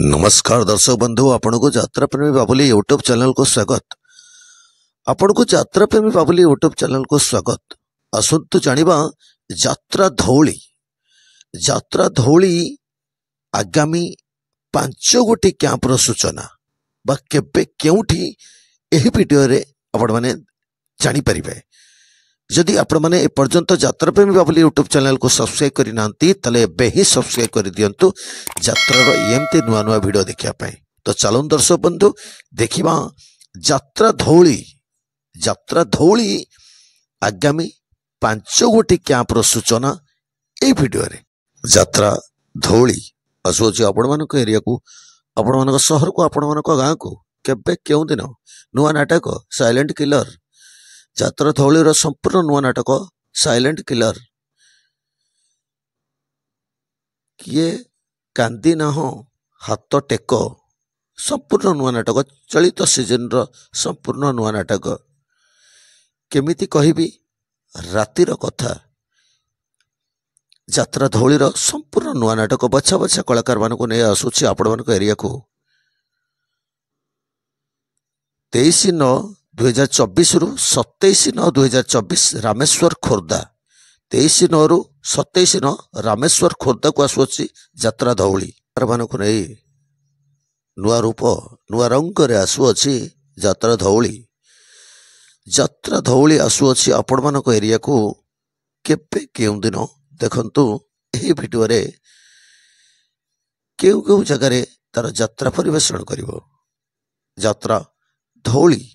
नमस्कार दर्शक बंधु, आपण को यात्रा प्रेमी बाबुली यूट्यूब चैनल को स्वागत। आपण को यात्रा प्रेमी बाबुली यूट्यूब चैनल को स्वागत। आसतु जानिबा यात्रा धौली। यात्रा धौली आगामी 5 गोटी कैंपर सूचना बा केबे केउठी एही वीडियो रे आपण माने जानि परिबे। जदि आपण माने ए पर्यंत यात्रा प्रेमी बाबुली यूट्यूब चैनल को सब्सक्राइब करि नांती तले बे ही सब्सक्राइब कर दियंतु यात्रा रो एमते नुआ नुआ वीडियो देखिया पाए। तो चलो दर्शक बंधु देखिबा यात्रा धौली। यात्रा धौली आगामी 5 गोटी कैंपर सूचना ए वीडियो रे। यात्रा धौली असोची आपण मानक एरिया को, आपण मानक शहर को, आपण मानक गांव को केबे केउ दिन नुआ नाटक साइलेंट किलर। यात्रा धौलीर संपूर्ण नुआ नाटक साइलेंट किलर। किए कांदी ना हो हाथ टेक संपूर्ण नुआ नाटक। चलित सीजन रो संपूर्ण नुआ नाटक। केमिति कहिबी रातिर कथा। यात्रा धौलीर संपूर्ण नुआ नाटक बछा बछा कलाकार मानक नै आसुछि आपण मानक एरिया को। 23/9/2024 रु 27/9/2024 रामेश्वर खोर्धा। 23/9 रु 27/9 रामेश्वर खोर्धा को आसुछि यात्रा धौली। मानक नै नुआ रूप नुआ रंग रे आसुछि यात्रा धौली। यात्रा धौली आसुछि आपण मानक एरिया को केबे केउ दिन देखंतु एही वीडियो रे केउ केउ जगह रे तार यात्रा परिवेषण करिवो। यात्रा धौली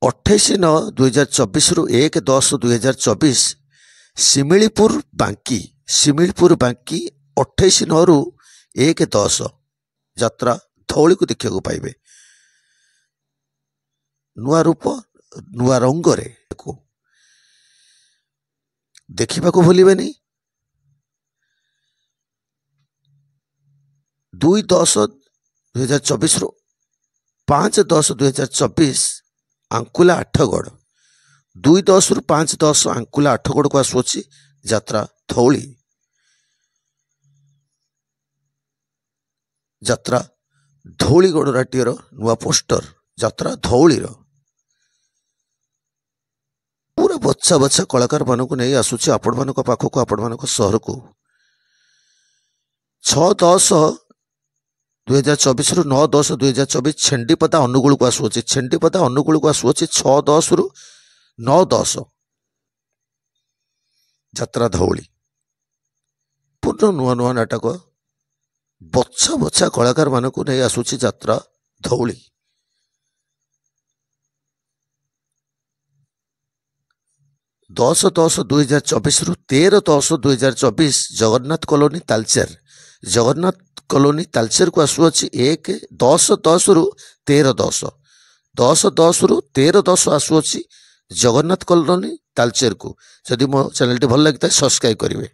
28/9/2024 रु 1/10/2024 सिमिलीपुर बांकी। सिमिलीपुर बांकी 28/9 रु 1/10 यात्रा धौली को देखिया को पाइबे। नुआ रूप नुआ रंग रे को देखिबा को भूलिबेनी। 2/10/2024 रु 5/10/2024 आंकुला आठगढ़। 2/10 रु 5/10 आंकुला आठगढ़ को आसुछि यात्रा धौली। यात्रा धौली गड़राटीर नुआ पोस्टर यात्रा धौली पूरा बच्चा बच्चा कलाकार मानक नहीं आसुछि आपण मानक पाखक, आपण मानक शहर को। 6/10/2024 रु 9/10/2024 छेंडीपदा अनुगुल को आसुछि। छेंडीपदा अनुगुल को आसुछि 6/10 रु 9/10 यात्रा धौली। पूर्ण नुआ नुआ नाटक बच्चा बच्चा कलाकार मानक नहीं आसुछि यात्रा धौली। 10/10/2024 रु 13/10/2024 जगन्नाथ कॉलोनी तालचेर। जगन्नाथ कॉलोनी तालचेर को आसुछि 1/10/10 रु 13/10। 10/10 रु 13/10 आसुछि जगन्नाथ कॉलोनी तालचेर को। जदि मो चैनल टी भल लगता है सब्सक्राइब करिवे।